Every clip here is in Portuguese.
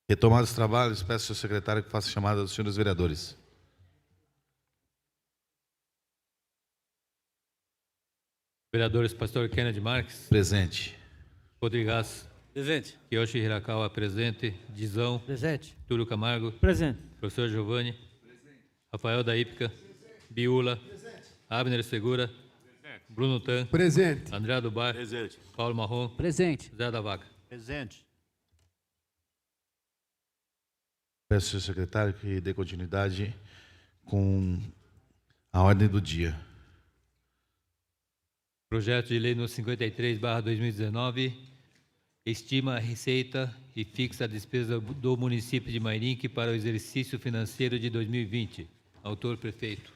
Retomados os trabalhos, peço ao secretário que faça a chamada dos senhores vereadores. Vereadores Pastor Kennedy Marques. Presente. Rodrigues. Presente. Kiyoshi Hirakawa, presente. Dizão. Presente. Túlio Camargo. Presente. Professor Giovanni. Presente. Rafael da Ípica. Biula. Presente. Abner Segura. Presente. Bruno Tan. Presente. André do Bar. Presente. Paulo Marrom. Presente. Zé da Vaca. Presente. Peço ao secretário que dê continuidade com a ordem do dia. Projeto de lei no 53/2019 estima a receita e fixa a despesa do município de Mairinque para o exercício financeiro de 2020. Autor, prefeito.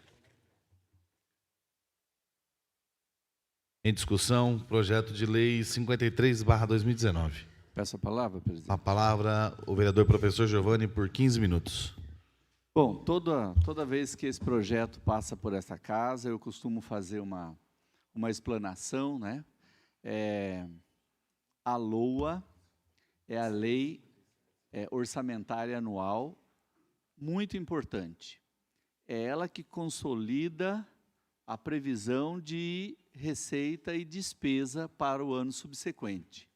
Em discussão, projeto de lei 53/2019. Peço a palavra, presidente. A palavra, o vereador professor Giovanni, por 15 minutos. Bom, toda vez que esse projeto passa por essa casa, eu costumo fazer uma explanação, né? A LOA é a Lei Orçamentária Anual, muito importante. É ela que consolida a previsão de receita e despesa para o ano subsequente.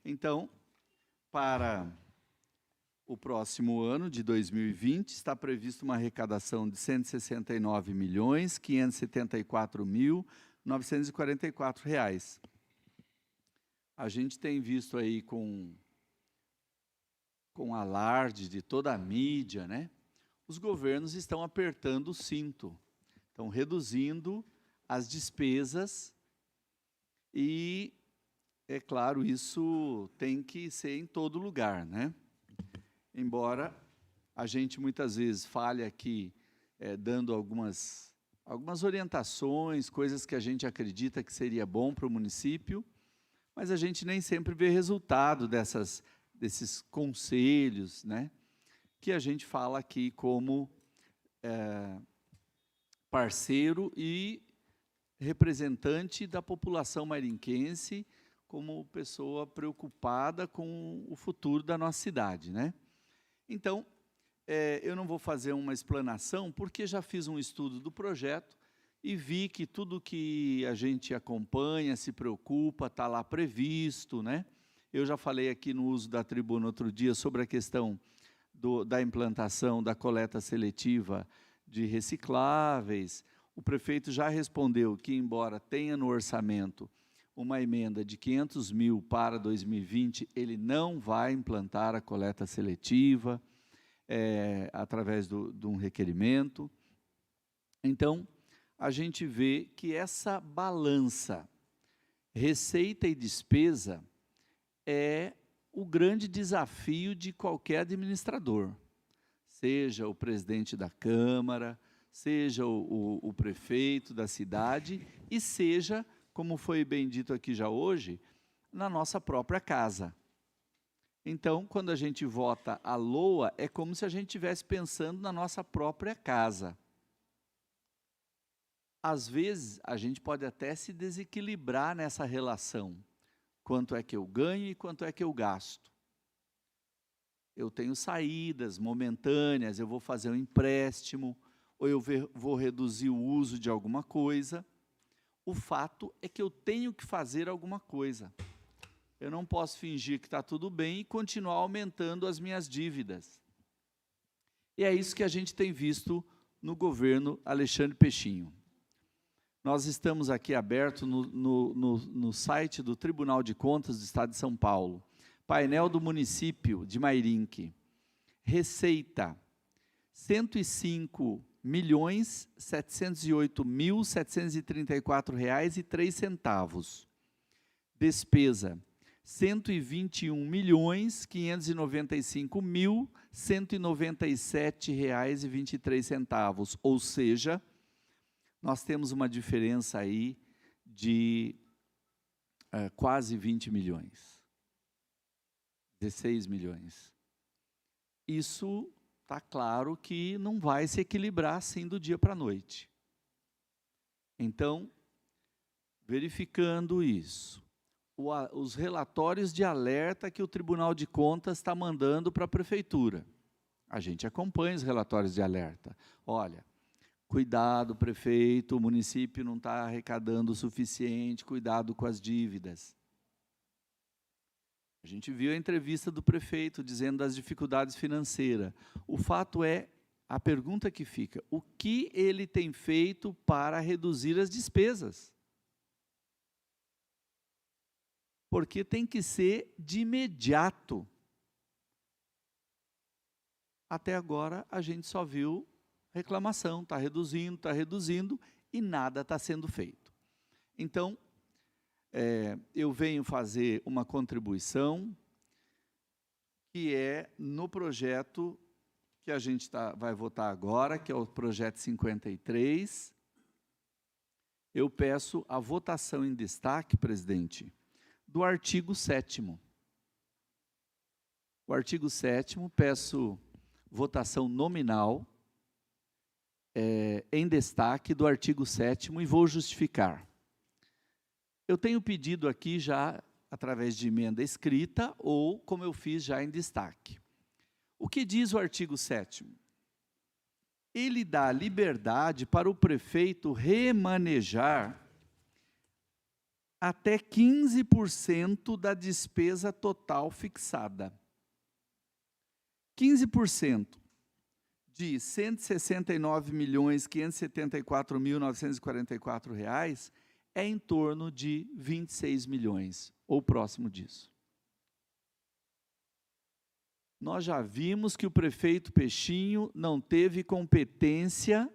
Então, para o próximo ano de 2020, está prevista uma arrecadação de R$ 169.574.944. A gente tem visto aí com alarde de toda a mídia, né? Os governos estão apertando o cinto, estão reduzindo as despesas e, é claro, isso tem que ser em todo lugar, né? Embora a gente muitas vezes fale aqui, dando algumas orientações, coisas que a gente acredita que seria bom para o município, mas a gente nem sempre vê resultado desses conselhos, né, que a gente fala aqui como parceiro e representante da população mairinquense, como pessoa preocupada com o futuro da nossa cidade, né? Então, eu não vou fazer uma explanação, porque já fiz um estudo do projeto e vi que tudo que a gente acompanha, se preocupa, está lá previsto, né? Eu já falei aqui no uso da tribuna outro dia sobre a questão da implantação da coleta seletiva de recicláveis. O prefeito já respondeu que, embora tenha no orçamento uma emenda de 500 mil para 2020, ele não vai implantar a coleta seletiva através de um requerimento. Então, a gente vê que essa balança, receita e despesa, é o grande desafio de qualquer administrador, seja o presidente da Câmara, seja o prefeito da cidade e seja, como foi bem dito aqui já hoje, na nossa própria casa. Então, quando a gente vota a LOA, é como se a gente estivesse pensando na nossa própria casa. Às vezes, a gente pode até se desequilibrar nessa relação. Quanto é que eu ganho e quanto é que eu gasto? Eu tenho saídas momentâneas, eu vou fazer um empréstimo, ou eu vou reduzir o uso de alguma coisa. O fato é que eu tenho que fazer alguma coisa. Eu não posso fingir que está tudo bem e continuar aumentando as minhas dívidas. E é isso que a gente tem visto no governo Alexandre Pechinho. Nós estamos aqui aberto no site do Tribunal de Contas do Estado de São Paulo. Painel do município de Mairinque. Receita, R$ 105.708.734,03. Despesa, R$ 121.595.197,23. Ou seja, nós temos uma diferença aí de quase 20 milhões. 16 milhões. Isso está claro que não vai se equilibrar assim do dia para a noite. Então, verificando isso, os relatórios de alerta que o Tribunal de Contas está mandando para a Prefeitura. A gente acompanha os relatórios de alerta. Olha, cuidado, prefeito, o município não está arrecadando o suficiente, cuidado com as dívidas. A gente viu a entrevista do prefeito dizendo das dificuldades financeiras. O fato é, a pergunta que fica, o que ele tem feito para reduzir as despesas? Porque tem que ser de imediato. Até agora, a gente só viu reclamação, está reduzindo, e nada está sendo feito. Então, eu venho fazer uma contribuição, que é no projeto que a gente vai votar agora, que é o projeto 53. Eu peço a votação em destaque, presidente, do artigo 7º. O artigo 7º, peço votação nominal, em destaque do artigo 7º, e vou justificar. Eu tenho pedido aqui já, através de emenda escrita, ou como eu fiz já em destaque. O que diz o artigo 7º? Ele dá liberdade para o prefeito remanejar até 15% da despesa total fixada. 15% de R$ 169.574.944 é em torno de 26 milhões, ou próximo disso. Nós já vimos que o prefeito Peixinho não teve competência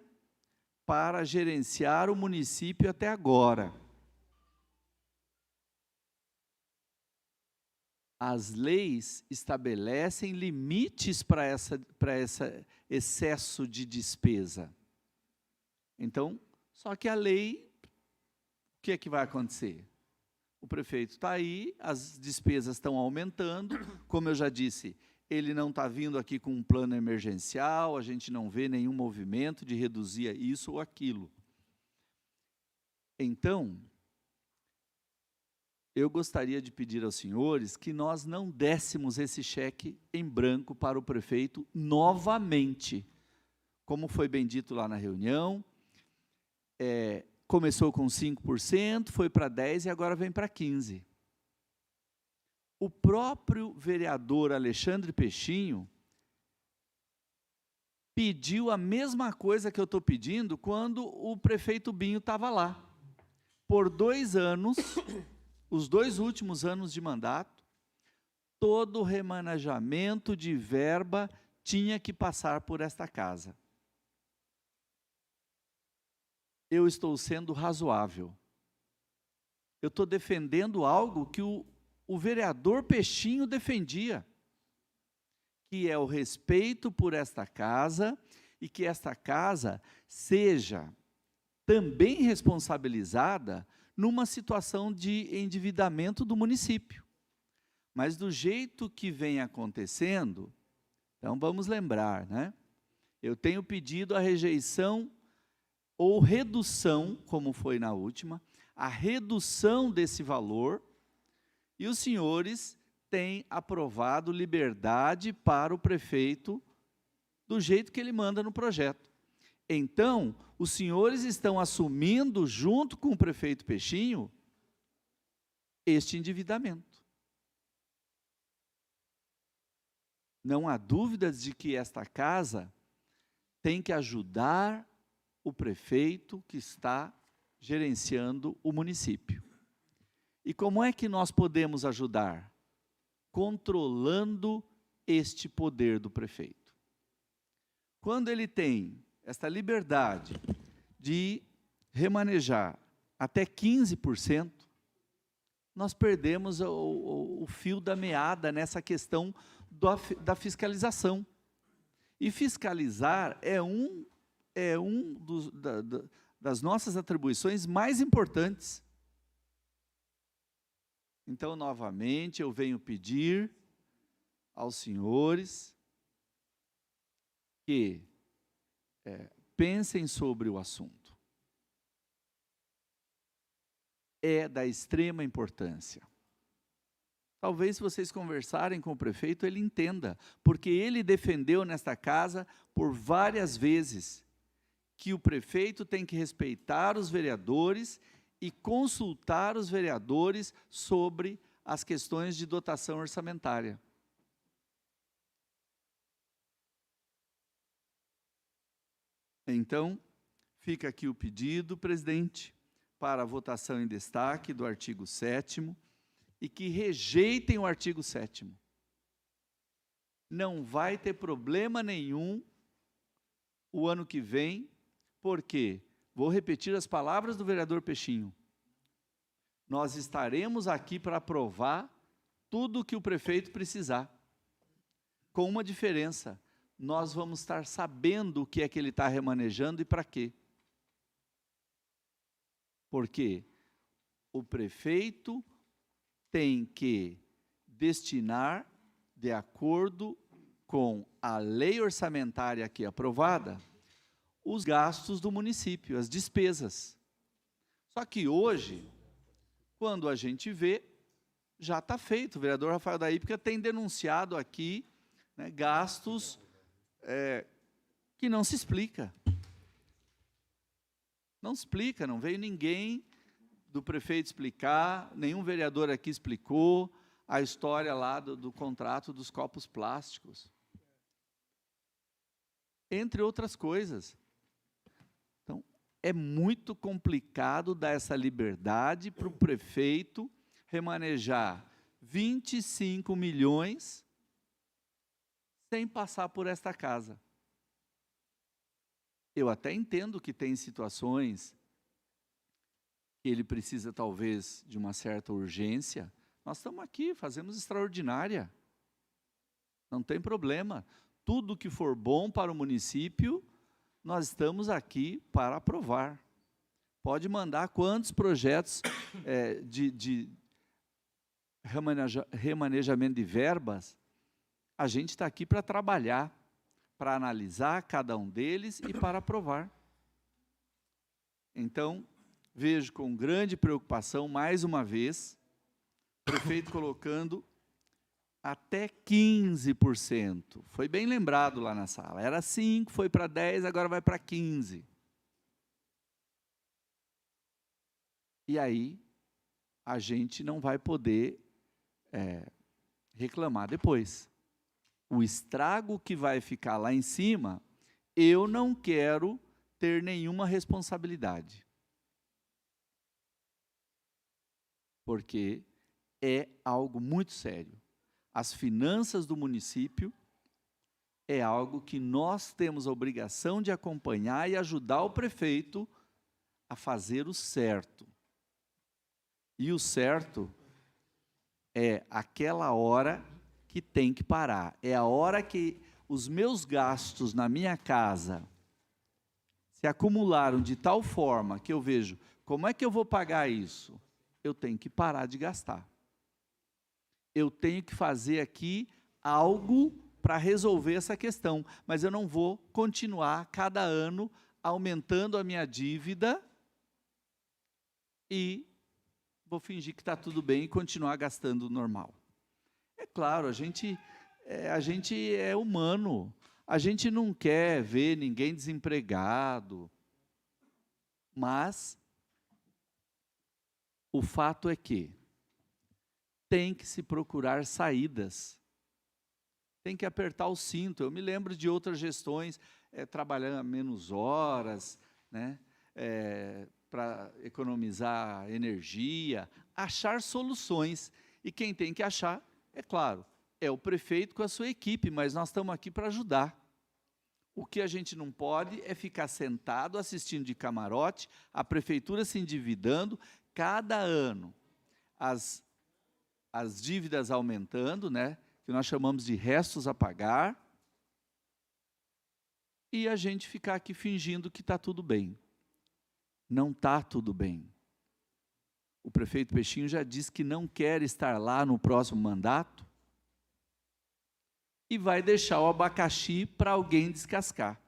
para gerenciar o município até agora. As leis estabelecem limites para esse excesso de despesa. Então, só que a lei, o que é que vai acontecer? O prefeito está aí, as despesas estão aumentando, como eu já disse, ele não está vindo aqui com um plano emergencial, a gente não vê nenhum movimento de reduzir isso ou aquilo. Então, eu gostaria de pedir aos senhores que nós não dessemos esse cheque em branco para o prefeito novamente. Como foi bem dito lá na reunião, começou com 5%, foi para 10% e agora vem para 15%. O próprio vereador Alexandre Peixinho pediu a mesma coisa que eu estou pedindo quando o prefeito Binho estava lá. Por 2 anos, os 2 últimos anos de mandato, todo o remanejamento de verba tinha que passar por esta casa. Eu estou sendo razoável. Eu estou defendendo algo que o vereador Peixinho defendia, que é o respeito por esta casa e que esta casa seja também responsabilizada numa situação de endividamento do município. Mas do jeito que vem acontecendo, então vamos lembrar, né? Eu tenho pedido a rejeição ou redução, como foi na última, a redução desse valor, e os senhores têm aprovado liberdade para o prefeito do jeito que ele manda no projeto. Então, os senhores estão assumindo, junto com o prefeito Peixinho, este endividamento. Não há dúvidas de que esta casa tem que ajudar o prefeito que está gerenciando o município. E como é que nós podemos ajudar? Controlando este poder do prefeito. Quando ele tem esta liberdade de remanejar até 15%, nós perdemos o fio da meada nessa questão da fiscalização. E fiscalizar das nossas atribuições mais importantes. Então, novamente, eu venho pedir aos senhores que pensem sobre o assunto. É da extrema importância. Talvez, se vocês conversarem com o prefeito, ele entenda, porque ele defendeu nesta casa por várias vezes que o prefeito tem que respeitar os vereadores e consultar os vereadores sobre as questões de dotação orçamentária. Então, fica aqui o pedido, presidente, para a votação em destaque do artigo 7º e que rejeitem o artigo 7º. Não vai ter problema nenhum o ano que vem, porque, vou repetir as palavras do vereador Peixinho, nós estaremos aqui para aprovar tudo o que o prefeito precisar, com uma diferença: nós vamos estar sabendo o que é que ele está remanejando e para quê. Porque o prefeito tem que destinar, de acordo com a lei orçamentária aqui aprovada, os gastos do município, as despesas. Só que hoje, quando a gente vê, já está feito. O vereador Rafael da Hípica tem denunciado aqui, né, gastos que não se explica. Não se explica, não veio ninguém do prefeito explicar, nenhum vereador aqui explicou a história lá do contrato dos copos plásticos. Entre outras coisas. Então, é muito complicado dar essa liberdade para o prefeito remanejar 25 milhões sem passar por esta casa. Eu até entendo que tem situações que ele precisa, talvez, de uma certa urgência. Nós estamos aqui, fazemos extraordinária. Não tem problema. Tudo que for bom para o município, nós estamos aqui para aprovar. Pode mandar quantos projetos de remanejamento de verbas, a gente está aqui para trabalhar, para analisar cada um deles e para aprovar. Então, vejo com grande preocupação, mais uma vez, o prefeito colocando até 15%. Foi bem lembrado lá na sala. Era 5%, foi para 10%, agora vai para 15%. E aí, a gente não vai poder reclamar depois. O estrago que vai ficar lá em cima, eu não quero ter nenhuma responsabilidade. Porque é algo muito sério. As finanças do município é algo que nós temos a obrigação de acompanhar e ajudar o prefeito a fazer o certo. E o certo é aquela hora que tem que parar. É a hora que os meus gastos na minha casa se acumularam de tal forma que eu vejo, como é que eu vou pagar isso? Eu tenho que parar de gastar. Eu tenho que fazer aqui algo para resolver essa questão, mas eu não vou continuar cada ano aumentando a minha dívida e vou fingir que está tudo bem e continuar gastando normal. É claro, a gente é humano, a gente não quer ver ninguém desempregado, mas o fato é que tem que se procurar saídas, tem que apertar o cinto. Eu me lembro de outras gestões, trabalhando menos horas, né, para economizar energia, achar soluções. E quem tem que achar, é claro, é o prefeito com a sua equipe, mas nós estamos aqui para ajudar. O que a gente não pode é ficar sentado assistindo de camarote, a prefeitura se endividando, cada ano as dívidas aumentando, né, que nós chamamos de restos a pagar, e a gente ficar aqui fingindo que está tudo bem. Não está tudo bem. O prefeito Peixinho já disse que não quer estar lá no próximo mandato e vai deixar o abacaxi para alguém descascar.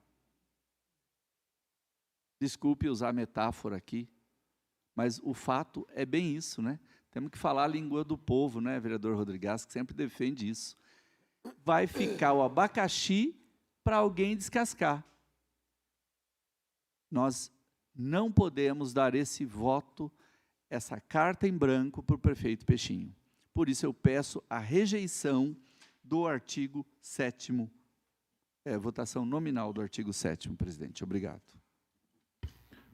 Desculpe usar metáfora aqui, mas o fato é bem isso, né? Temos que falar a língua do povo, né, vereador Rodrigues, que sempre defende isso. Vai ficar o abacaxi para alguém descascar. Nós não podemos dar esse voto, essa carta em branco para o prefeito Peixinho. Por isso eu peço a rejeição do artigo 7º, votação nominal do artigo 7º, presidente. Obrigado.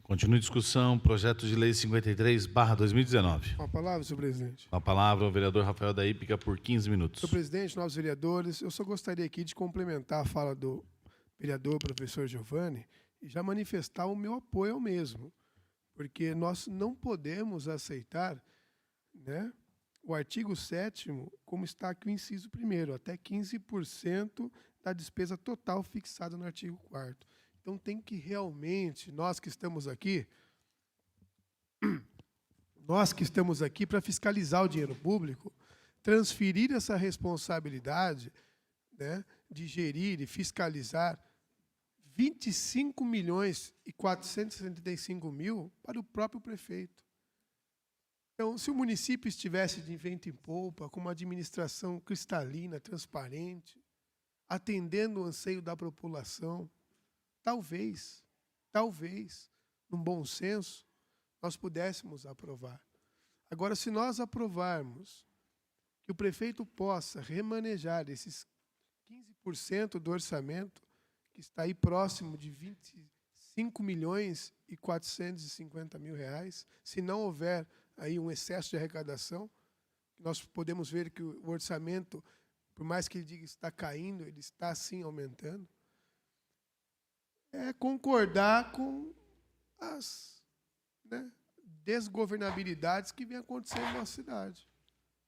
Continua a discussão, projeto de lei 53/2019. Com a palavra, senhor presidente. Com a palavra, o vereador Rafael da Hípica, por 15 minutos. Senhor presidente, novos vereadores, eu só gostaria aqui de complementar a fala do vereador professor Giovanni e já manifestar o meu apoio ao mesmo, porque nós não podemos aceitar, né, o artigo 7º, como está aqui o inciso 1º, até 15% da despesa total fixada no artigo 4º. Então, tem que realmente, nós que estamos aqui para fiscalizar o dinheiro público, transferir essa responsabilidade, né, de gerir e fiscalizar 25.475.000 para o próprio prefeito. Então, se o município estivesse de vento em polpa, com uma administração cristalina, transparente, atendendo o anseio da população, talvez, num bom senso, nós pudéssemos aprovar. Agora, se nós aprovarmos que o prefeito possa remanejar esses 15% do orçamento, que está aí próximo de 25.450.000 reais, se não houver aí um excesso de arrecadação, nós podemos ver que o orçamento, por mais que ele diga que está caindo, ele está sim aumentando, é concordar com as, né, desgovernabilidades que vem acontecendo na nossa cidade.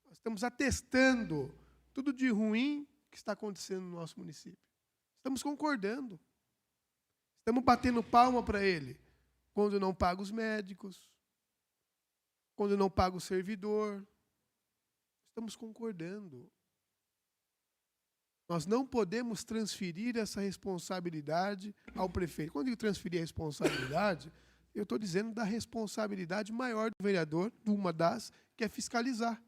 Nós estamos atestando tudo de ruim que está acontecendo no nosso município. Estamos concordando. Estamos batendo palma para ele quando não paga os médicos, quando não paga o servidor. Estamos concordando. Nós não podemos transferir essa responsabilidade ao prefeito. Quando eu transferir a responsabilidade, eu estou dizendo da responsabilidade maior do vereador, uma das, que é fiscalizar.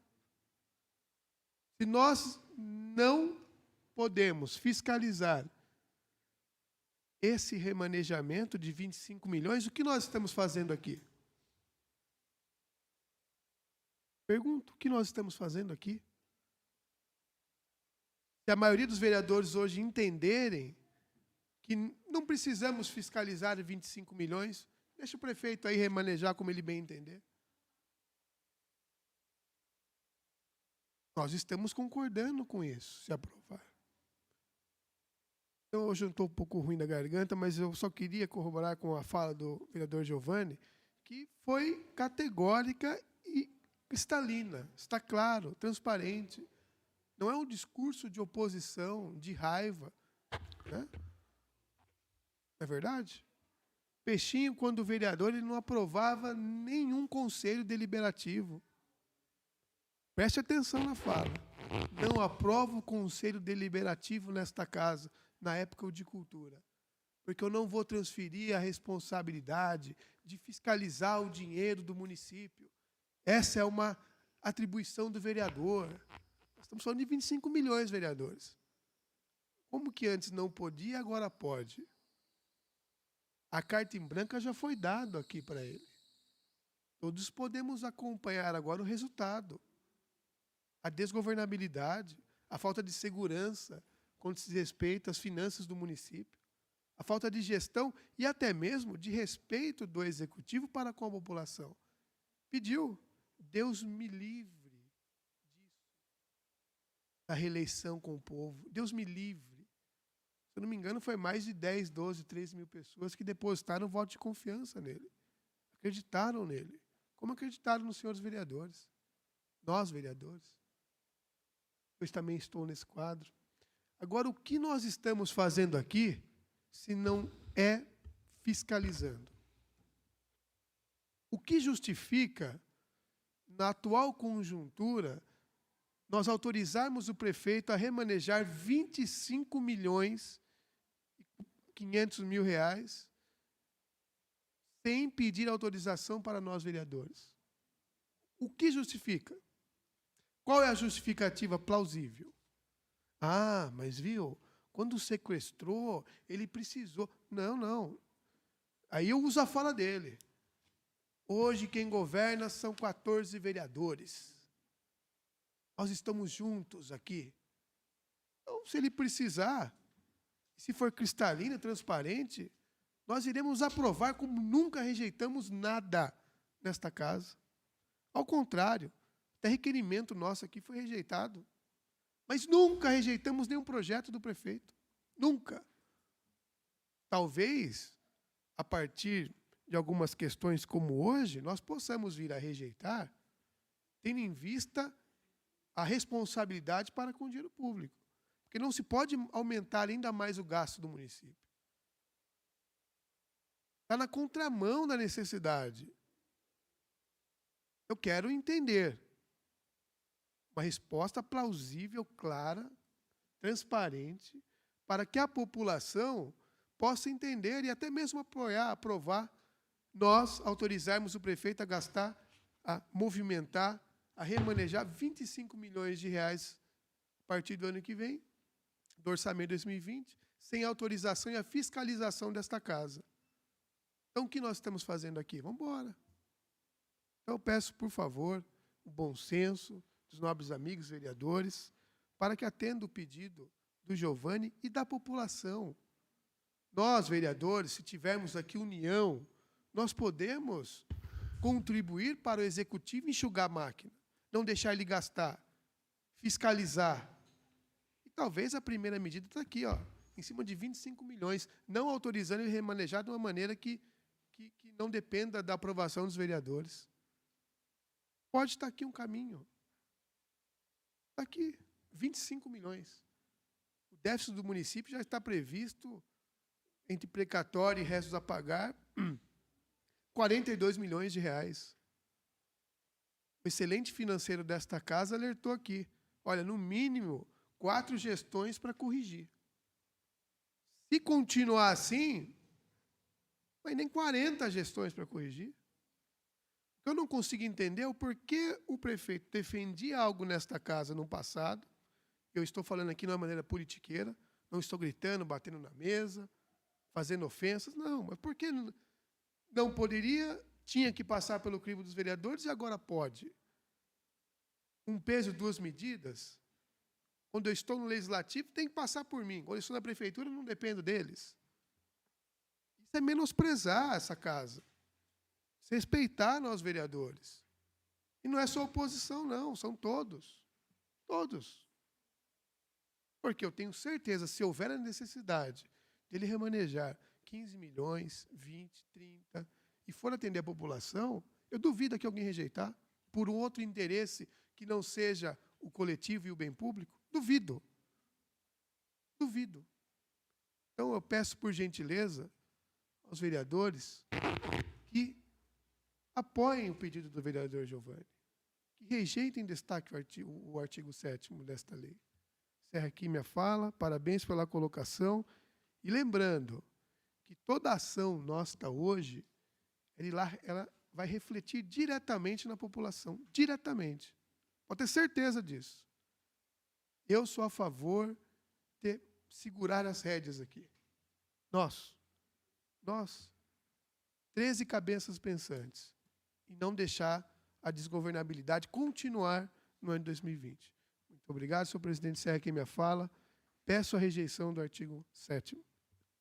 Se nós não podemos fiscalizar esse remanejamento de 25 milhões, o que nós estamos fazendo aqui? Pergunto, o que nós estamos fazendo aqui? Se a maioria dos vereadores hoje entenderem que não precisamos fiscalizar 25 milhões, deixa o prefeito aí remanejar como ele bem entender. Nós estamos concordando com isso, se aprovar. Então, hoje eu estou um pouco ruim da garganta, mas eu só queria corroborar com a fala do vereador Giovanni, que foi categórica e cristalina, está claro, transparente. Não é um discurso de oposição, de raiva, né? Não é verdade? Peixinho, quando vereador, ele não aprovava nenhum conselho deliberativo. Preste atenção na fala. Não aprovo o conselho deliberativo nesta casa, na época de cultura, porque eu não vou transferir a responsabilidade de fiscalizar o dinheiro do município. Essa é uma atribuição do vereador. Nós estamos falando de 25 milhões, vereadores. Como que antes não podia e agora pode? A carta em branco já foi dada aqui para ele. Todos podemos acompanhar agora o resultado. A desgovernabilidade, a falta de segurança quando se respeita às finanças do município, a falta de gestão e até mesmo de respeito do executivo para com a população. Pediu, Deus me livre disso, da reeleição com o povo. Deus me livre. Se eu não me engano, foi mais de 10, 12, 13 mil pessoas que depositaram voto de confiança nele. Acreditaram nele. Como acreditaram nos senhores vereadores. Nós, vereadores. Eu também estou nesse quadro. Agora, o que nós estamos fazendo aqui, se não é fiscalizando? O que justifica, na atual conjuntura, nós autorizarmos o prefeito a remanejar 25.500.000 reais sem pedir autorização para nós, vereadores? O que justifica? Qual é a justificativa plausível? Ah, mas viu, quando sequestrou, ele precisou. Não. Aí eu uso a fala dele. Hoje quem governa são 14 vereadores. Nós estamos juntos aqui. Então, se ele precisar, se for cristalino, transparente, nós iremos aprovar como nunca rejeitamos nada nesta casa. Ao contrário, até requerimento nosso aqui foi rejeitado. Mas nunca rejeitamos nenhum projeto do prefeito. Nunca. Talvez, a partir de algumas questões como hoje, nós possamos vir a rejeitar, tendo em vista a responsabilidade para com o dinheiro público. Porque não se pode aumentar ainda mais o gasto do município. Está na contramão da necessidade. Eu quero entender uma resposta plausível, clara, transparente, para que a população possa entender e até mesmo apoiar, aprovar, nós autorizarmos o prefeito a gastar, a movimentar, a remanejar 25 milhões de reais a partir do ano que vem, do orçamento de 2020, sem autorização e a fiscalização desta casa. Então, o que nós estamos fazendo aqui? Vamos embora. Então, eu peço, por favor, o bom senso dos nobres amigos vereadores, para que atenda o pedido do Giovanni e da população. Nós, vereadores, se tivermos aqui união, nós podemos contribuir para o executivo enxugar a máquina, não deixar ele gastar, fiscalizar. E talvez a primeira medida está aqui, ó, em cima de 25 milhões, não autorizando ele remanejar de uma maneira que não dependa da aprovação dos vereadores. Pode estar aqui um caminho. Está aqui, 25 milhões. O déficit do município já está previsto, entre precatório e restos a pagar, 42 milhões de reais. O excelente financeiro desta casa alertou aqui. Olha, no mínimo, 4 gestões para corrigir. Se continuar assim, vai nem 40 gestões para corrigir. Eu não consigo entender o porquê o prefeito defendia algo nesta casa no passado. Eu estou falando aqui de uma maneira politiqueira, não estou gritando, batendo na mesa, fazendo ofensas, não. Mas por que não poderia, tinha que passar pelo crivo dos vereadores e agora pode? Um peso, 2 medidas. Quando eu estou no legislativo, tem que passar por mim. Quando eu estou na prefeitura, não dependo deles. Isso é menosprezar essa casa. Respeitar nós, vereadores. E não é só oposição, não, são todos. Todos. Porque eu tenho certeza, se houver a necessidade dele remanejar 15 milhões, 20, 30, e for atender a população, eu duvido que alguém rejeitar, por um outro interesse que não seja o coletivo e o bem público. Duvido. Duvido. Então, eu peço, por gentileza, aos vereadores que apoiem o pedido do vereador Giovanni, que rejeitem em destaque o artigo 7º desta lei. Encerro aqui minha fala, parabéns pela colocação, e lembrando que toda ação nossa hoje, ela vai refletir diretamente na população, diretamente. Pode ter certeza disso. Eu sou a favor de segurar as rédeas aqui. Nós, 13 cabeças pensantes, e não deixar a desgovernabilidade continuar no ano de 2020. Muito obrigado, senhor presidente. Encerro aqui minha fala. Peço a rejeição do artigo 7º.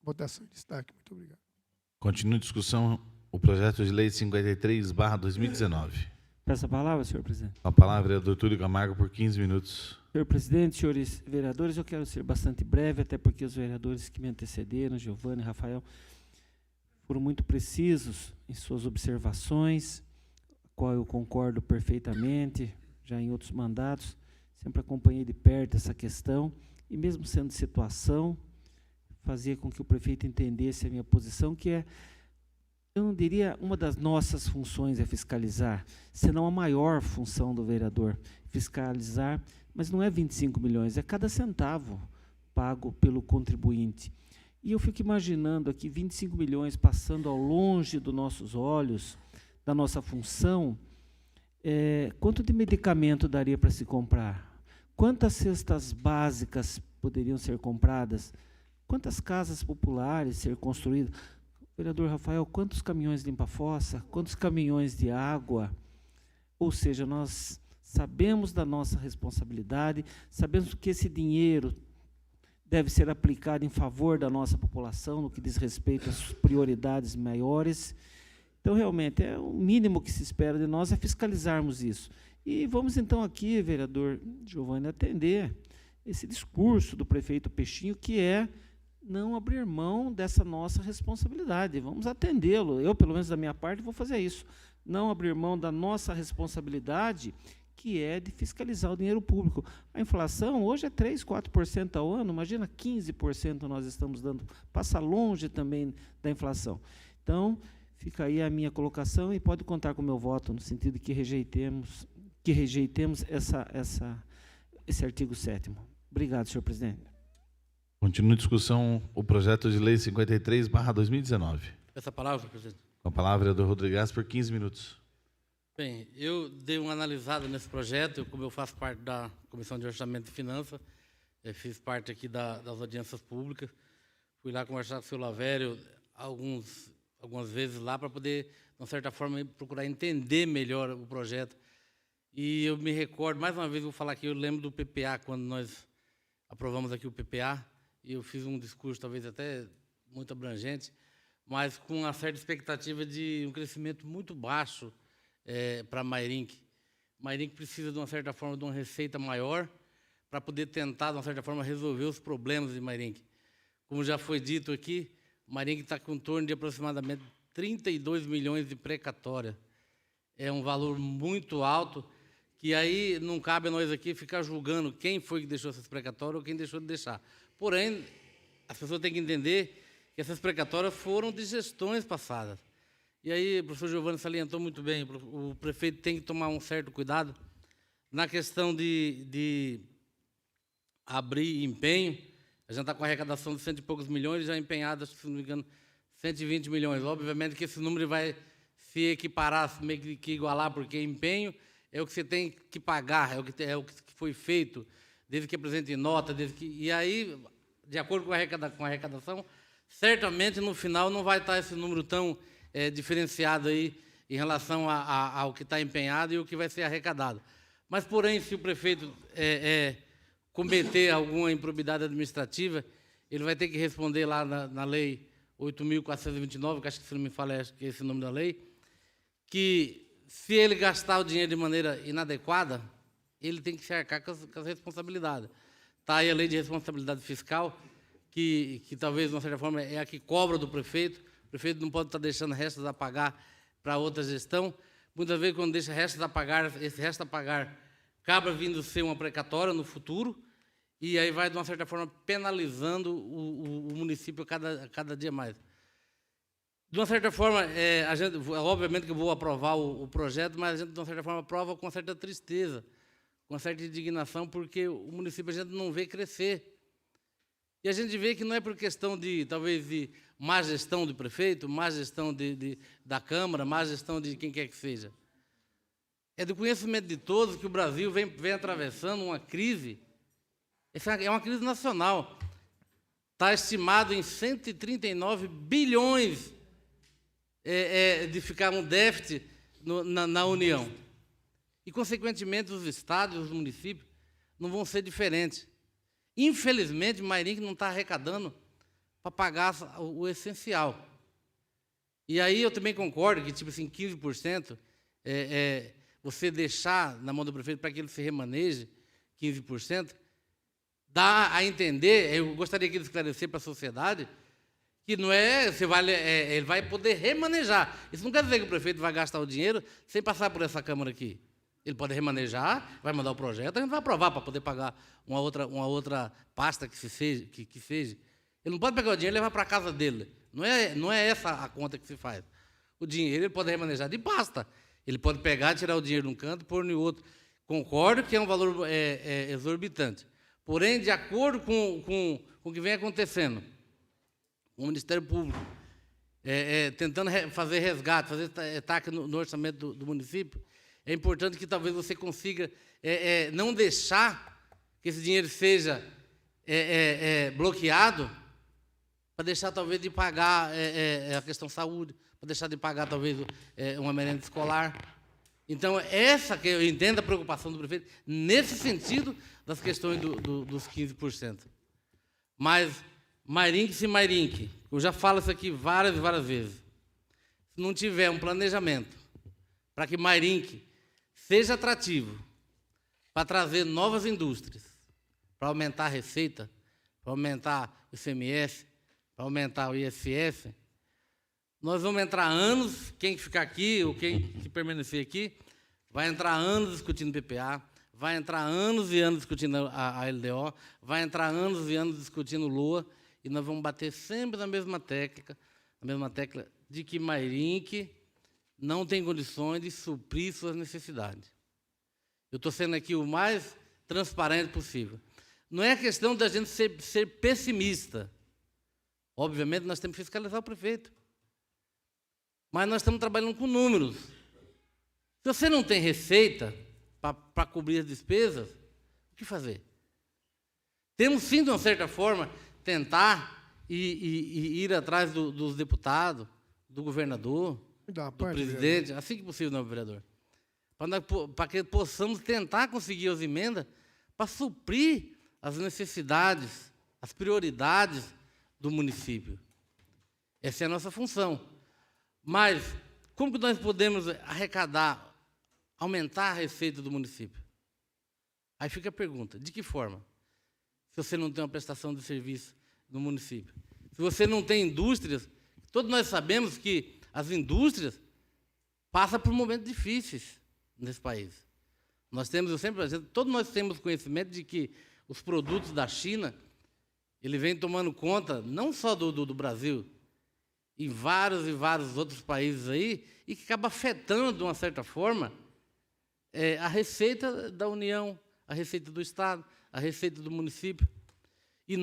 Votação em destaque. Muito obrigado. Continua em discussão o projeto de lei 53/2019. Peço a palavra, senhor presidente. A palavra é do Túlio Camargo por 15 minutos. Senhor presidente, senhores vereadores, eu quero ser bastante breve, até porque os vereadores que me antecederam, Giovanni e Rafael, foram muito precisos em suas observações, qual eu concordo perfeitamente, já em outros mandatos, sempre acompanhei de perto essa questão, e mesmo sendo situação, fazia com que o prefeito entendesse a minha posição, que é, eu não diria, uma das nossas funções é fiscalizar, senão a maior função do vereador, fiscalizar, mas não é 25 milhões, é cada centavo pago pelo contribuinte. E eu fico imaginando aqui 25 milhões passando ao longe dos nossos olhos, da nossa função, quanto de medicamento daria para se comprar? Quantas cestas básicas poderiam ser compradas? Quantas casas populares ser construídas? Vereador Rafael, quantos caminhões limpa-fossa? Quantos caminhões de água? Ou seja, nós sabemos da nossa responsabilidade, sabemos que esse dinheiro deve ser aplicado em favor da nossa população, no que diz respeito às prioridades maiores. Então, realmente, o mínimo que se espera de nós é fiscalizarmos isso. E vamos, então, aqui, vereador Giovanni, atender esse discurso do prefeito Peixinho, que é não abrir mão dessa nossa responsabilidade. Vamos atendê-lo. Eu, pelo menos da minha parte, vou fazer isso. Não abrir mão da nossa responsabilidade, que é de fiscalizar o dinheiro público. A inflação hoje é 3%, 4% ao ano, imagina 15% nós estamos dando, passa longe também da inflação. Então, fica aí a minha colocação e pode contar com o meu voto, no sentido de que rejeitemos esse artigo 7º. Obrigado, senhor presidente. Continua em discussão o projeto de lei 53/2019. Essa palavra, senhor presidente. Com a palavra, vereador Rodrigues, por 15 minutos. Bem, eu dei uma analisada nesse projeto, como eu faço parte da Comissão de Orçamento e Finanças, fiz parte aqui das audiências públicas, fui lá conversar com o senhor Lavério algumas vezes lá para poder, de uma certa forma, procurar entender melhor o projeto. E eu me recordo, mais uma vez vou falar aqui, eu lembro do PPA, quando nós aprovamos aqui o PPA, e eu fiz um discurso talvez até muito abrangente, mas com uma certa expectativa de um crescimento muito baixo para Mairinque. Mairinque precisa, de uma certa forma, de uma receita maior para poder tentar, de uma certa forma, resolver os problemas de Mairinque. Como já foi dito aqui, Mairinque está com em torno de aproximadamente 32 milhões de precatória. É um valor muito alto, que aí não cabe a nós aqui ficar julgando quem foi que deixou essas precatórias ou quem deixou de deixar. Porém, as pessoas têm que entender que essas precatórias foram de gestões passadas. E aí, o professor Giovanni salientou muito bem, o prefeito tem que tomar um certo cuidado na questão de abrir empenho. A gente está com a arrecadação de 100 e poucos milhões, já empenhadas, se não me engano, 120 milhões. Obviamente que esse número vai se equiparar, meio que igualar, porque empenho é o que você tem que pagar, é o que foi feito, desde que apresente nota, e aí, de acordo com a arrecadação, certamente no final não vai estar esse número tão diferenciado aí em relação ao que está empenhado e o que vai ser arrecadado. Mas, porém, se o prefeito cometer alguma improbidade administrativa, ele vai ter que responder lá na lei 8.429, que acho que, se não me falha, acho que é esse o nome da lei, que se ele gastar o dinheiro de maneira inadequada, ele tem que se arcar com as responsabilidades. Está aí a lei de responsabilidade fiscal, que talvez, de uma certa forma, é a que cobra do prefeito. O prefeito não pode estar deixando restos a pagar para outra gestão. Muitas vezes, quando deixa restos a pagar, esse resto a pagar acaba vindo ser uma precatória no futuro, e aí vai, de uma certa forma, penalizando o município cada dia mais. De uma certa forma, a gente, obviamente que eu vou aprovar o projeto, mas a gente, de uma certa forma, aprova com uma certa tristeza, com uma certa indignação, porque o município a gente não vê crescer. E a gente vê que não é por questão talvez, de má gestão do prefeito, má gestão da Câmara, má gestão de quem quer que seja. É do conhecimento de todos que o Brasil vem atravessando uma crise. Essa é uma crise nacional. Está estimado em 139 bilhões de ficar um déficit na União. E, consequentemente, os estados e os municípios não vão ser diferentes. Infelizmente, Mairinque não está arrecadando para pagar o essencial. E aí eu também concordo que, tipo assim, 15%, você deixar na mão do prefeito para que ele se remaneje, 15%, dá a entender, eu gostaria que ele esclarecesse para a sociedade, que não é, ele vai poder remanejar. Isso não quer dizer que o prefeito vai gastar o dinheiro sem passar por essa Câmara aqui. Ele pode remanejar, vai mandar o projeto, a gente vai aprovar para poder pagar uma outra pasta que seja. Ele não pode pegar o dinheiro e levar para a casa dele. Não é essa a conta que se faz. O dinheiro ele pode remanejar de pasta. Ele pode pegar, tirar o dinheiro de um canto e pôr no outro. Concordo que é um valor exorbitante. Porém, de acordo com o que vem acontecendo, o Ministério Público tentando fazer resgate, fazer taxa no orçamento do município, é importante que talvez você consiga não deixar que esse dinheiro seja bloqueado, para deixar talvez de pagar a questão saúde, para deixar de pagar talvez uma merenda escolar. Então, essa que eu entendo a preocupação do prefeito, nesse sentido das questões dos 15%. Mas, Mairinque, eu já falo isso aqui várias e várias vezes, se não tiver um planejamento para que Mairinque seja atrativo, para trazer novas indústrias, para aumentar a receita, para aumentar o ICMS, para aumentar o ISS, nós vamos entrar anos, quem ficar aqui ou quem permanecer aqui, vai entrar anos discutindo PPA, vai entrar anos e anos discutindo a LDO, vai entrar anos e anos discutindo LOA, e nós vamos bater sempre na mesma tecla de que Mairinque não tem condições de suprir suas necessidades. Eu estou sendo aqui o mais transparente possível. Não é questão da gente ser pessimista. Obviamente, nós temos que fiscalizar o prefeito. Mas nós estamos trabalhando com números. Se você não tem receita para cobrir as despesas, o que fazer? Temos, sim, de uma certa forma, tentar ir atrás dos deputados, do governador, do presidente, assim que possível, não, vereador, para que possamos tentar conseguir as emendas para suprir as necessidades, as prioridades do município. Essa é a nossa função. Mas como que nós podemos arrecadar, aumentar a receita do município? Aí fica a pergunta, de que forma? Se você não tem uma prestação de serviço no município. Se você não tem indústrias, todos nós sabemos que as indústrias passam por momentos difíceis nesse país. Todos nós temos conhecimento de que os produtos da China, ele vem tomando conta, não só do Brasil, em vários e vários outros países aí, e que acaba afetando, de uma certa forma, a receita da União, a receita do Estado, a receita do município. E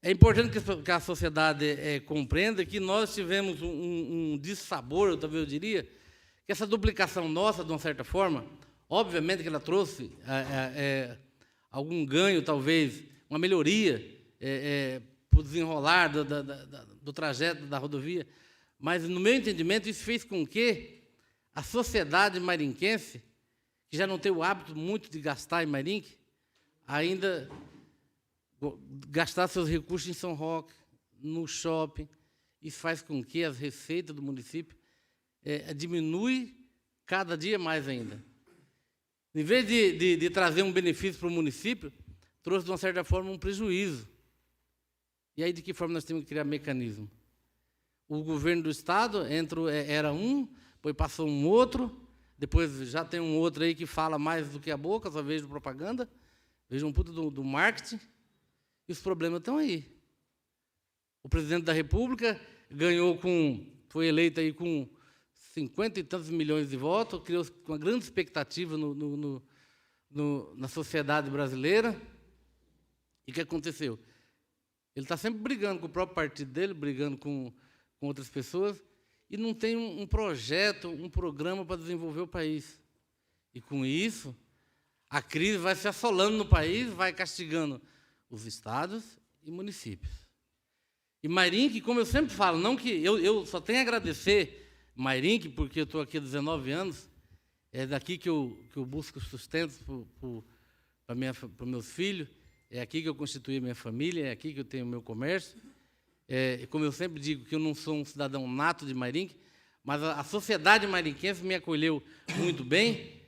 é importante que a sociedade compreenda que nós tivemos um dissabor, talvez eu diria, que essa duplicação nossa, de uma certa forma, obviamente que ela trouxe algum ganho, talvez, uma melhoria para o desenrolar do trajeto da rodovia, mas, no meu entendimento, isso fez com que a sociedade mairinquense, que já não tem o hábito muito de gastar em Mairinque, ainda gastar seus recursos em São Roque, no shopping. Isso faz com que as receitas do município diminui cada dia mais ainda. Em vez de trazer um benefício para o município, trouxe, de uma certa forma, um prejuízo. E aí, de que forma nós temos que criar mecanismo? O governo do Estado era depois passou um outro, depois já tem um outro aí que fala mais do que a boca, só vejo propaganda, vejo um puto do marketing, e os problemas estão aí. O presidente da República foi eleito aí com 50 e tantos milhões de votos, criou uma grande expectativa na sociedade brasileira. E o que aconteceu? Ele está sempre brigando com o próprio partido dele, brigando com outras pessoas, e não tem um projeto, um programa para desenvolver o país. E, com isso, a crise vai se assolando no país, vai castigando os estados e municípios. E Mairinque, como eu sempre falo, não que eu só tenho a agradecer Mairinque, porque eu estou aqui há 19 anos, é daqui que eu busco sustento para meus filhos, é aqui que eu constituí a minha família, é aqui que eu tenho o meu comércio. Como eu sempre digo, que eu não sou um cidadão nato de Mairinque, mas a sociedade mairinquense me acolheu muito bem,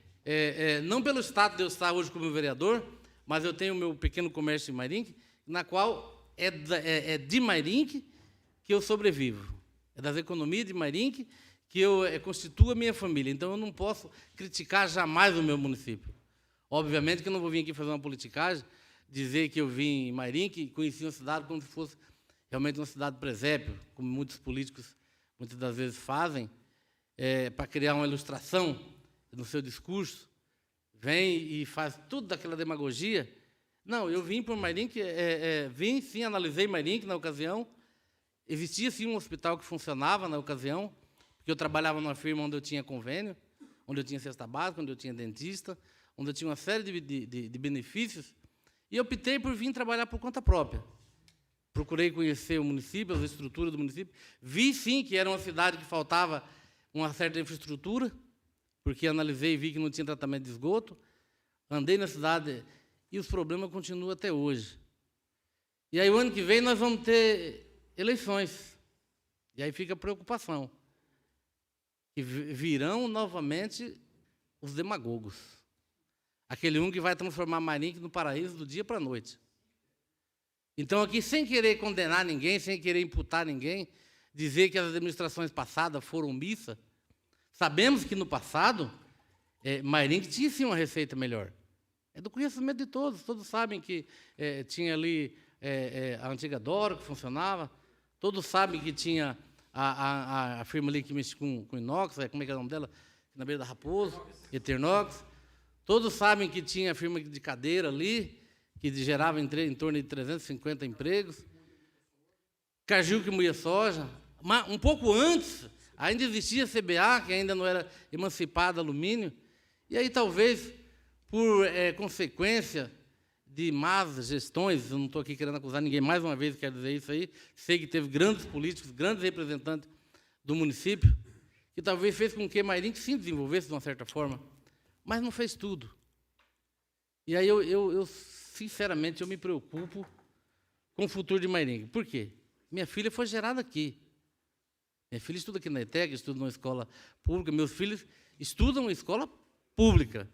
não pelo status de eu estar hoje como vereador, mas eu tenho o meu pequeno comércio em Mairinque, na qual é de Mairinque que eu sobrevivo. É das economias de Mairinque que eu constituo a minha família. Então, eu não posso criticar jamais o meu município. Obviamente que eu não vou vir aqui fazer uma politicagem, dizer que eu vim em Mairinque e conheci uma cidade como se fosse realmente uma cidade presépio, como muitos políticos muitas das vezes fazem, para criar uma ilustração no seu discurso, vem e faz tudo daquela demagogia. Não, eu vim por Mairinque, vim sim, analisei Mairinque na ocasião, existia sim um hospital que funcionava na ocasião, porque eu trabalhava numa firma onde eu tinha convênio, onde eu tinha cesta básica, onde eu tinha dentista, onde eu tinha uma série de benefícios, e optei por vir trabalhar por conta própria. Procurei conhecer o município, as estruturas do município. Vi, sim, que era uma cidade que faltava uma certa infraestrutura, porque analisei e vi que não tinha tratamento de esgoto. Andei na cidade e os problemas continuam até hoje. E aí, o ano que vem, nós vamos ter eleições. E aí fica a preocupação. Que virão novamente os demagogos. Aquele um que vai transformar Marinque no paraíso do dia para a noite. Então, aqui, sem querer condenar ninguém, sem querer imputar ninguém, dizer que as administrações passadas foram omissas, sabemos que, no passado, Marinque tinha, sim, uma receita melhor. É do conhecimento de todos. Todos sabem que tinha ali a antiga Doro, que funcionava. Todos sabem que tinha a firma ali que mexe com inox, como é que é o nome dela? Na beira da Raposo, Eternox. Todos sabem que tinha a firma de cadeira ali, que gerava em torno de 350 empregos. Cargill que moía soja. Mas, um pouco antes, ainda existia a CBA, que ainda não era emancipada alumínio. E aí, talvez, por consequência de más gestões, eu não estou aqui querendo acusar ninguém, mais uma vez quero dizer isso aí, sei que teve grandes políticos, grandes representantes do município, que talvez fez com que Marinque sim desenvolvesse de uma certa forma, mas não fez tudo. E aí, sinceramente, eu me preocupo com o futuro de Marinque. Por quê? Minha filha foi gerada aqui. Minha filha estuda aqui na ETEC, estuda numa escola pública. Meus filhos estudam em escola pública.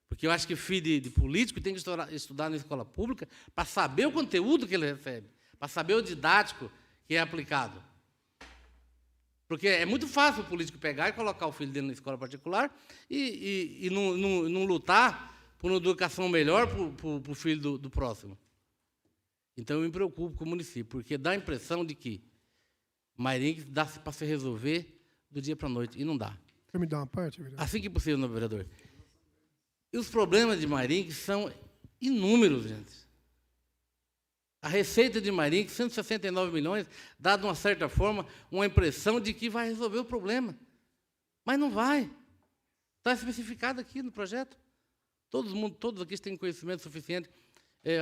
Porque eu acho que filho de político tem que estudar na escola pública para saber o conteúdo que ele recebe, para saber o didático que é aplicado. Porque é muito fácil o político pegar e colocar o filho dele na escola particular e não lutar por uma educação melhor para o filho do próximo. Então, eu me preocupo com o município, porque dá a impressão de que Marinque dá-se para se resolver do dia para a noite, e não dá. Quer me dar uma parte, vereador? Assim que possível, meu vereador. E os problemas de Marinque são inúmeros, gente. A receita de Marinque, 169 milhões, dá, de uma certa forma, uma impressão de que vai resolver o problema. Mas não vai. Está especificado aqui no projeto. Todos aqui têm conhecimento suficiente.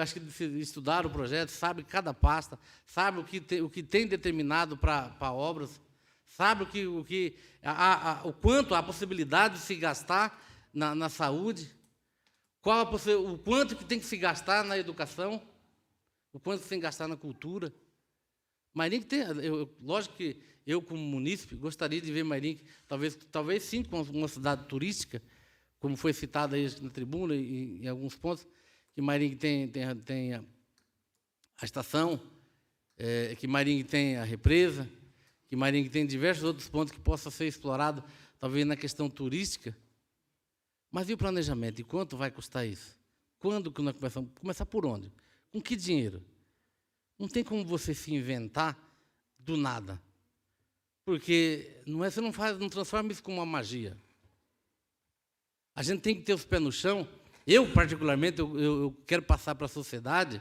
Acho que estudaram o projeto, sabe cada pasta, sabe o que tem determinado para obras, sabe o quanto a possibilidade de se gastar na saúde, o quanto que tem que se gastar na educação, o quanto que tem que gastar na cultura. Marinque tem, lógico que eu, como munícipe, gostaria de ver Marinque, talvez sim, como uma cidade turística, como foi citado aí na tribuna e em alguns pontos, que Marinque tem a estação, que Marinque tem a represa, que Marinque tem diversos outros pontos que possam ser explorados, talvez na questão turística. Mas e o planejamento? E quanto vai custar isso? Quando que nós começamos? Começar por onde? Com que dinheiro? Não tem como você se inventar do nada. Porque você não transforma isso como uma magia. A gente tem que ter os pés no chão. Eu, particularmente, eu quero passar para a sociedade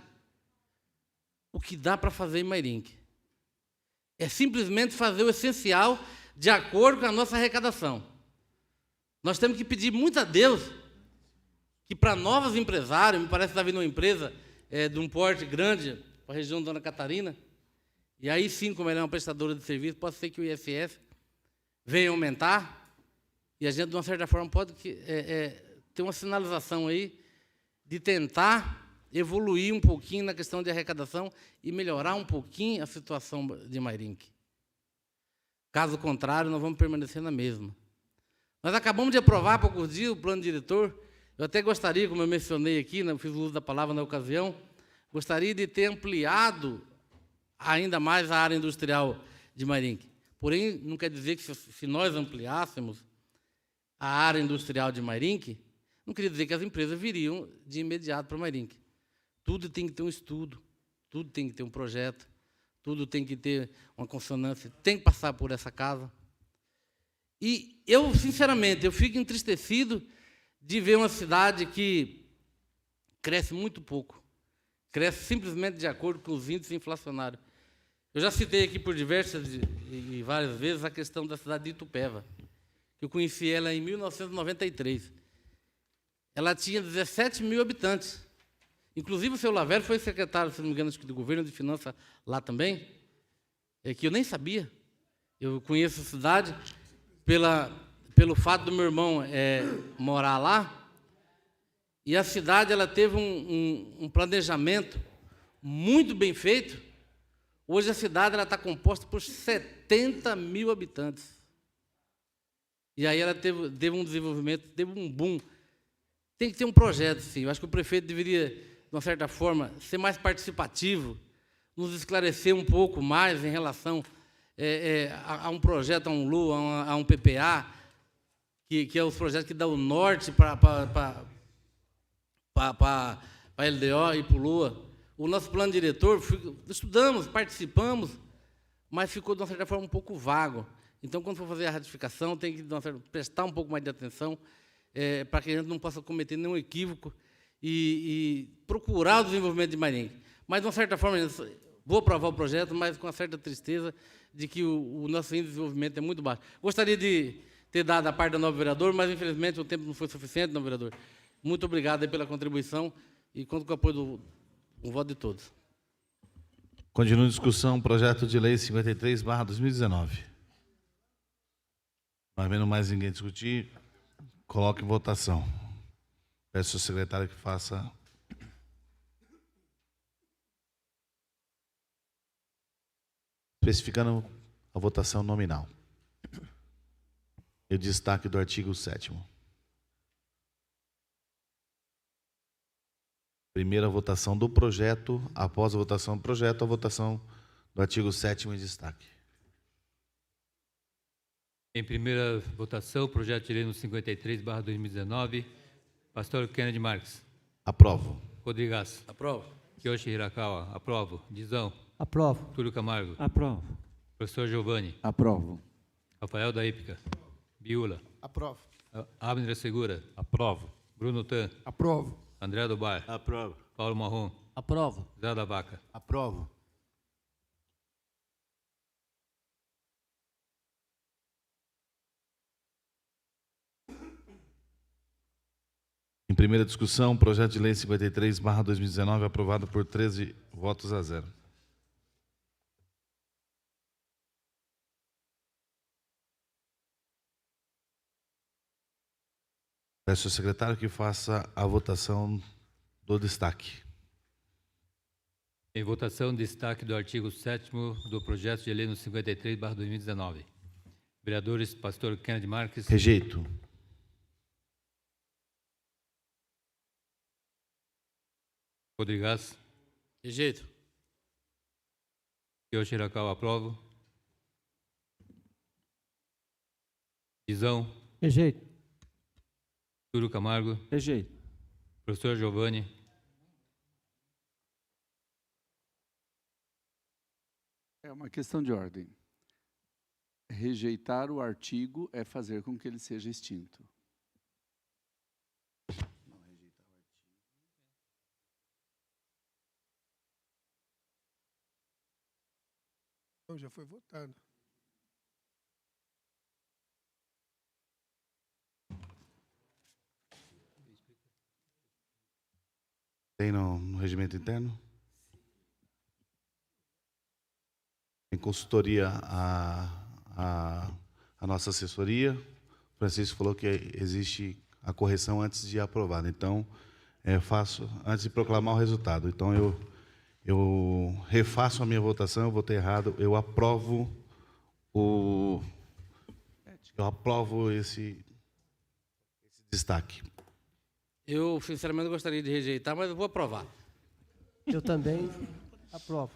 o que dá para fazer em Marinque. É simplesmente fazer o essencial de acordo com a nossa arrecadação. Nós temos que pedir muito a Deus que, para novos empresários, me parece que está vindo uma empresa de um porte grande para a região de Dona Catarina, e aí sim, como ela é uma prestadora de serviço, pode ser que o ISS venha aumentar, e a gente, de uma certa forma, pode ter uma sinalização aí de tentar evoluir um pouquinho na questão de arrecadação e melhorar um pouquinho a situação de Marinque. Caso contrário, nós vamos permanecer na mesma. Nós acabamos de aprovar há poucos dias o plano diretor. Eu até gostaria, como eu mencionei aqui, fiz uso da palavra na ocasião, gostaria de ter ampliado ainda mais a área industrial de Marinque. Porém, não quer dizer que se nós ampliássemos a área industrial de Marinque, não queria dizer que as empresas viriam de imediato para Marinque. Tudo tem que ter um estudo, tudo tem que ter um projeto, tudo tem que ter uma consonância, tem que passar por essa casa. E eu, sinceramente, eu fico entristecido de ver uma cidade que cresce muito pouco, cresce simplesmente de acordo com os índices inflacionários. Eu já citei aqui por diversas e várias vezes a questão da cidade de Itupeva. Eu conheci ela em 1993. Ela tinha 17 mil habitantes. Inclusive, o seu Lavério foi secretário, se não me engano, do governo de finanças lá também, que eu nem sabia. Eu conheço a cidade pelo fato do meu irmão morar lá. E a cidade ela teve um planejamento muito bem feito. Hoje a cidade está composta por 70 mil habitantes. E aí ela teve um desenvolvimento, teve um boom. Tem que ter um projeto, sim. Eu acho que o prefeito deveria, de uma certa forma, ser mais participativo, nos esclarecer um pouco mais em relação a um projeto, a um LU, a um PPA, que é os projetos que dão o norte para a LDO e para o LUA. O nosso plano diretor, estudamos, participamos, mas ficou, de uma certa forma, um pouco vago. Então, quando for fazer a ratificação, tem que prestar um pouco mais de atenção para que a gente não possa cometer nenhum equívoco e procurar o desenvolvimento de Maringue. Mas, de uma certa forma, vou aprovar o projeto, mas com uma certa tristeza de que o nosso índice de desenvolvimento é muito baixo. Gostaria de ter dado a parte da nova vereador, mas, infelizmente, o tempo não foi suficiente, novo vereador. Muito obrigado aí pela contribuição e conto com o apoio do voto de todos. Continua a discussão, projeto de lei 53/2019. Não havendo mais ninguém discutir, coloque em votação. Peço ao secretário que faça especificando a votação nominal. E o destaque do artigo 7º. Primeira votação do projeto, após a votação do projeto, a votação do artigo 7º em destaque. Em primeira votação, projeto de lei no 53/2019, pastor Kennedy Marques. Aprovo. Rodrigues. Aprovo. Kiyoshi Hirakawa. Aprovo. Dizão. Aprovo. Túlio Camargo. Aprovo. Professor Giovanni. Aprovo. Rafael da Ípica. Biula. Aprovo. Abner Segura. Aprovo. Bruno Tan. Aprovo. André do Bar. Aprovo. Paulo Marrom. Aprovo. Zé da Vaca. Aprovo. Em primeira discussão, projeto de lei 53/2019, aprovado por 13 votos a 0. Peço ao secretário que faça a votação do destaque. Em votação, destaque do artigo 7º do projeto de lei no 53/2019. Vereadores, pastor Kennedy Marques. Rejeito. Rodrigues. Rejeito. Kiyoshi Hirakawa. Aprovo. Dizão. Rejeito. Túlio Camargo. Rejeito. Professor Giovanni. É uma questão de ordem. Rejeitar o artigo é fazer com que ele seja extinto. Não, já foi votado. Tem no regimento interno? Em consultoria a nossa assessoria, o Francisco falou que existe a correção antes de aprovado. Então, faço antes de proclamar o resultado. Então, eu refaço a minha votação, eu votei errado, eu aprovo esse destaque. Eu, sinceramente, gostaria de rejeitar, mas eu vou aprovar. Eu também aprovo.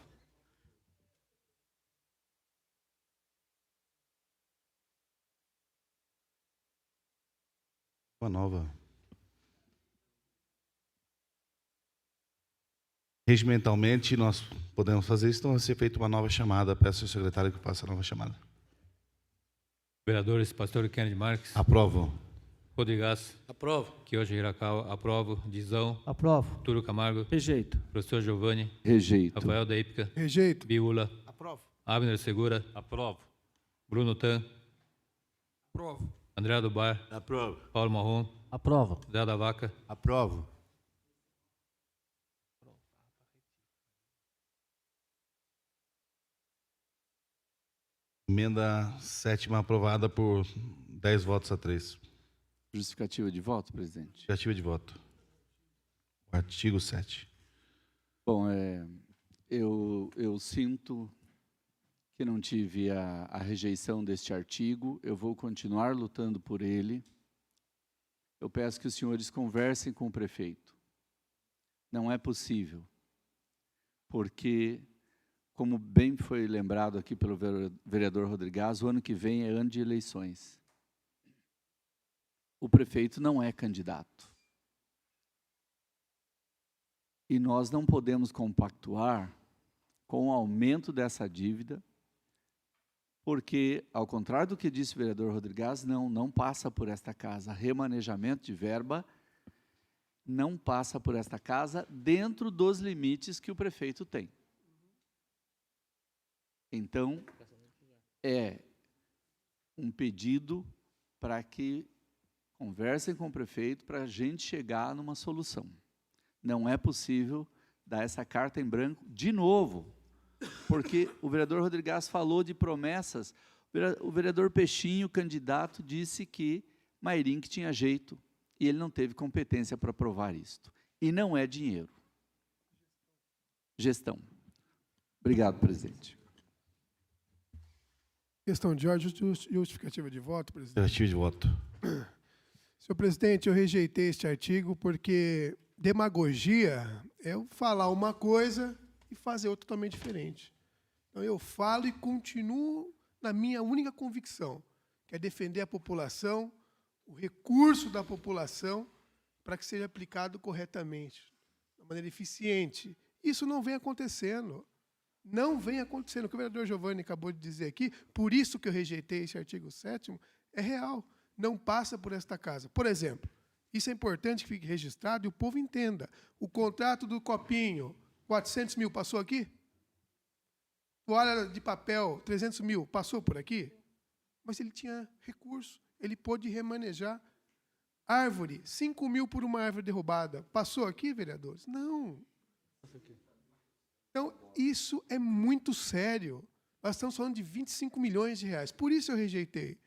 Uma nova. Regimentalmente, nós podemos fazer isso, então vai ser feita uma nova chamada. Peço ao secretário que faça a nova chamada. Vereadores, pastor Kennedy Marques. Aprovo. Rodrigues. Aprovo. Kiyoshi Hirakawa. Aprovo. Dizão. Aprovo. Túlio Camargo. Rejeito. Professor Giovanni. Rejeito. Rafael da Ípica. Rejeito. Biula. Aprovo. Abner Segura. Aprovo. Bruno Tan. Aprovo. André do Bar, Aprovo. Paulo Marrom, Aprovo. Zé da Vaca, Aprovo. Emenda 7ª aprovada por 10 votos a 3. Justificativa de voto, presidente. Justificativa de voto. Artigo 7. Bom, eu sinto que não tive a rejeição deste artigo, eu vou continuar lutando por ele. Eu peço que os senhores conversem com o prefeito. Não é possível, porque, como bem foi lembrado aqui pelo vereador Rodrigues, o ano que vem é ano de eleições. O prefeito não é candidato. E nós não podemos compactuar com o aumento dessa dívida, porque, ao contrário do que disse o vereador Rodrigues, não passa por esta casa. Remanejamento de verba não passa por esta casa dentro dos limites que o prefeito tem. Então, é um pedido para que conversem com o prefeito para a gente chegar numa solução. Não é possível dar essa carta em branco de novo, porque o vereador Rodrigues falou de promessas. O vereador Peixinho, candidato, disse que Mairink tinha jeito e ele não teve competência para provar isto. E não é dinheiro. Gestão. Obrigado, presidente. Questão de ordem, justificativa de voto, presidente. Justificativa de voto. Senhor presidente, eu rejeitei este artigo porque demagogia é eu falar uma coisa e fazer outra totalmente diferente. Então, eu falo e continuo na minha única convicção, que é defender a população, o recurso da população, para que seja aplicado corretamente, de maneira eficiente. Isso não vem acontecendo. Não vem acontecendo. O que o vereador Giovanni acabou de dizer aqui, por isso que eu rejeitei esse artigo 7º, é real. Não passa por esta casa. Por exemplo, isso é importante que fique registrado e o povo entenda. O contrato do Copinho, 400 mil, passou aqui? Toalha de papel, 300 mil, passou por aqui? Mas ele tinha recurso, ele pôde remanejar. Árvore, 5 mil por uma árvore derrubada. Passou aqui, vereadores? Não. Então, isso é muito sério. Nós estamos falando de 25 milhões de reais. Por isso eu rejeitei.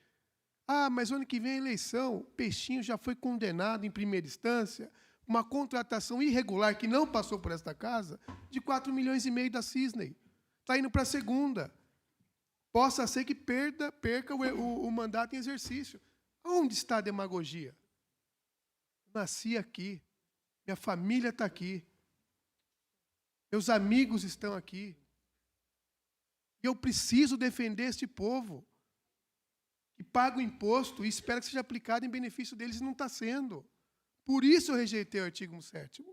Ah, mas ano que vem é eleição. Peixinho já foi condenado em primeira instância, uma contratação irregular que não passou por esta casa, de 4,5 milhões da Cisney. Está indo para a segunda. Possa ser que perca o mandato em exercício. Onde está a demagogia? Nasci aqui. Minha família está aqui. Meus amigos estão aqui. E eu preciso defender este povo que paga o imposto e espera que seja aplicado em benefício deles e não está sendo. Por isso eu rejeitei o artigo 7º.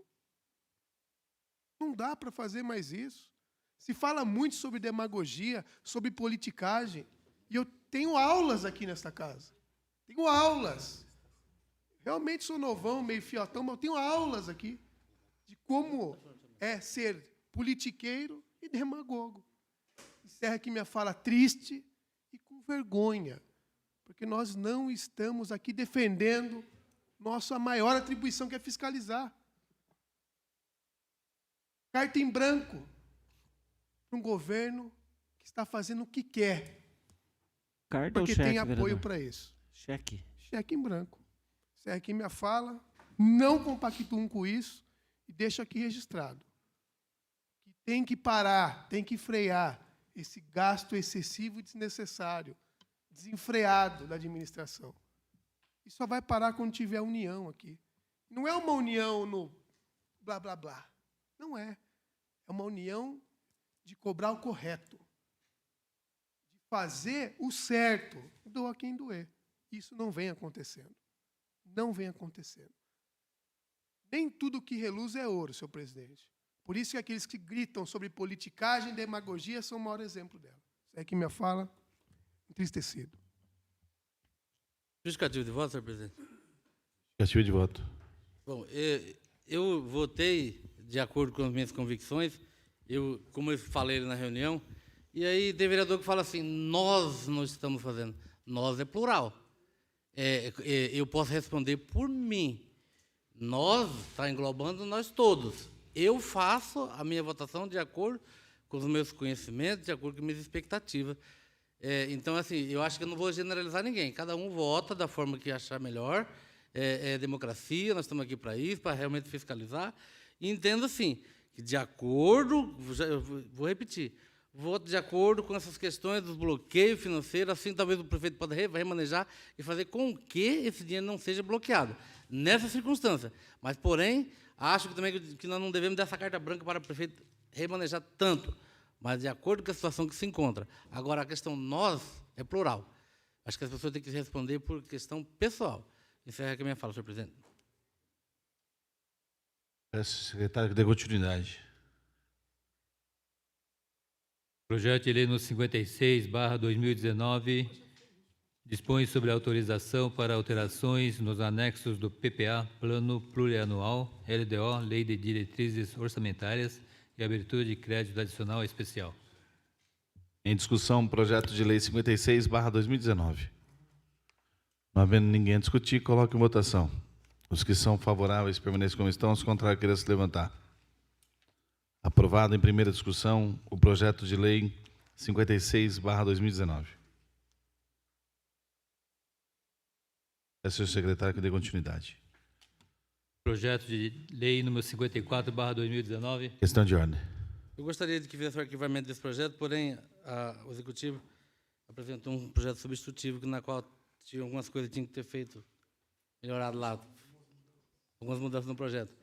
Não dá para fazer mais isso. Se fala muito sobre demagogia, sobre politicagem, e eu tenho aulas aqui nesta casa. Tenho aulas. Realmente sou novão, meio fiotão, mas eu tenho aulas aqui de como é ser politiqueiro e demagogo. Encerro aqui minha fala triste e com vergonha, porque nós não estamos aqui defendendo nossa maior atribuição, que é fiscalizar. Carta em branco para um governo que está fazendo o que quer, Carta ou porque cheque, tem apoio vereador? para isso. Cheque. Cheque em branco. Encerro aqui minha fala, não compactuo com isso e deixo aqui registrado. Que tem que parar, tem que frear esse gasto excessivo e desnecessário, desenfreado da administração. E só vai parar quando tiver união aqui. Não é uma união no blá, blá, blá. Não é. É uma união de cobrar o correto. De fazer o certo. Doa quem doer. Isso não vem acontecendo. Não vem acontecendo. Nem tudo que reluz é ouro, senhor presidente. Por isso que aqueles que gritam sobre politicagem e demagogia são o maior exemplo dela. Isso é aqui minha fala, entristecido. Justificativo de voto, senhor presidente? Justificativa de voto. Bom, eu votei de acordo com as minhas convicções, como eu falei na reunião, e aí tem vereador que fala assim, nós não estamos fazendo. Nós é plural. eu posso responder por mim. Nós, está englobando nós todos. Eu faço a minha votação de acordo com os meus conhecimentos, de acordo com as minhas expectativas. Então, assim, eu acho que eu não vou generalizar ninguém. Cada um vota da forma que achar melhor. É democracia, nós estamos aqui para isso, para realmente fiscalizar. E entendo, assim, que de acordo, vou repetir, voto de acordo com essas questões dos bloqueios financeiros, assim talvez o prefeito possa remanejar e fazer com que esse dinheiro não seja bloqueado, nessa circunstância. Mas, porém, acho que também que nós não devemos dar essa carta branca para o prefeito remanejar tanto, mas de acordo com a situação que se encontra. Agora, a questão nós é plural. Acho que as pessoas têm que responder por questão pessoal. Encerra aqui a minha fala, senhor presidente. Peço ao secretário que dê continuidade. Projeto de lei número 56/2019 dispõe sobre a autorização para alterações nos anexos do PPA, Plano Plurianual, LDO, Lei de Diretrizes Orçamentárias e abertura de crédito adicional especial. Em discussão, projeto de lei 56/2019. Não havendo ninguém a discutir, coloque em votação. Os que são favoráveis permaneçam como estão, os contrários queiram se levantar. Aprovado em primeira discussão o projeto de lei 56/2019. Peço ao secretário que dê continuidade. Projeto de lei número 54/2019. Questão de ordem. Eu gostaria de que viesse o arquivamento desse projeto, porém, o Executivo apresentou um projeto substitutivo na qual tinha algumas coisas que tinham que ter feito, melhorado lá, algumas mudanças no projeto.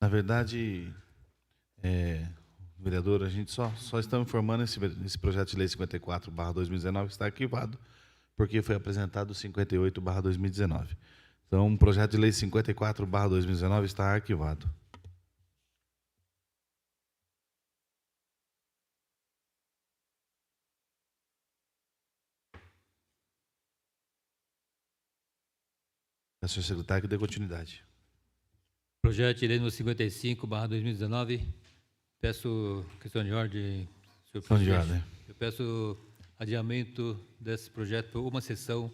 Na verdade, vereador, a gente só está informando esse projeto de lei 54/2019 que está arquivado, porque foi apresentado o 58/2019. Então, o projeto de lei 54/2019 está arquivado. Peço ao secretário que dê continuidade. Projeto de lei número 55/2019. Peço questão de ordem, senhor Questão de presidente. ordem. Eu peço adiamento desse projeto por uma sessão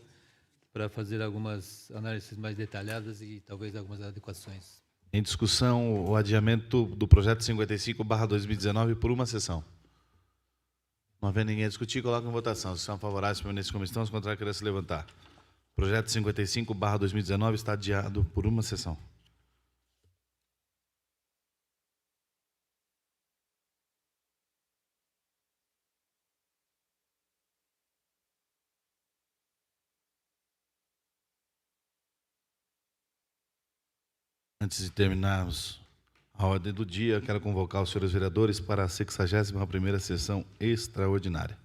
para fazer algumas análises mais detalhadas e talvez algumas adequações. Em discussão, o adiamento do projeto 55/2019 por uma sessão. Não havendo ninguém a discutir, coloca em votação. Se são favoráveis, permaneçam como estão, os contrários queiram se levantar. Projeto 55/2019 está adiado por uma sessão. Antes de terminarmos a ordem do dia, quero convocar os senhores vereadores para a 61ª sessão extraordinária.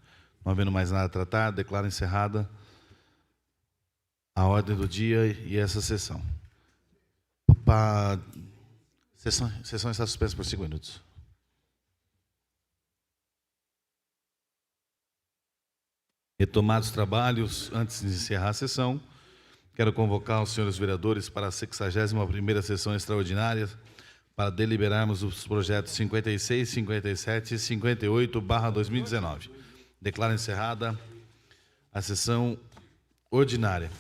Não havendo mais nada a tratar, declaro encerrada a ordem do dia e essa sessão. A sessão está suspensa por 5 minutos. Retomados os trabalhos, antes de encerrar a sessão, quero convocar os senhores vereadores para a 61ª sessão extraordinária para deliberarmos os projetos 56, 57 e 58/2019. Declaro encerrada a sessão ordinária.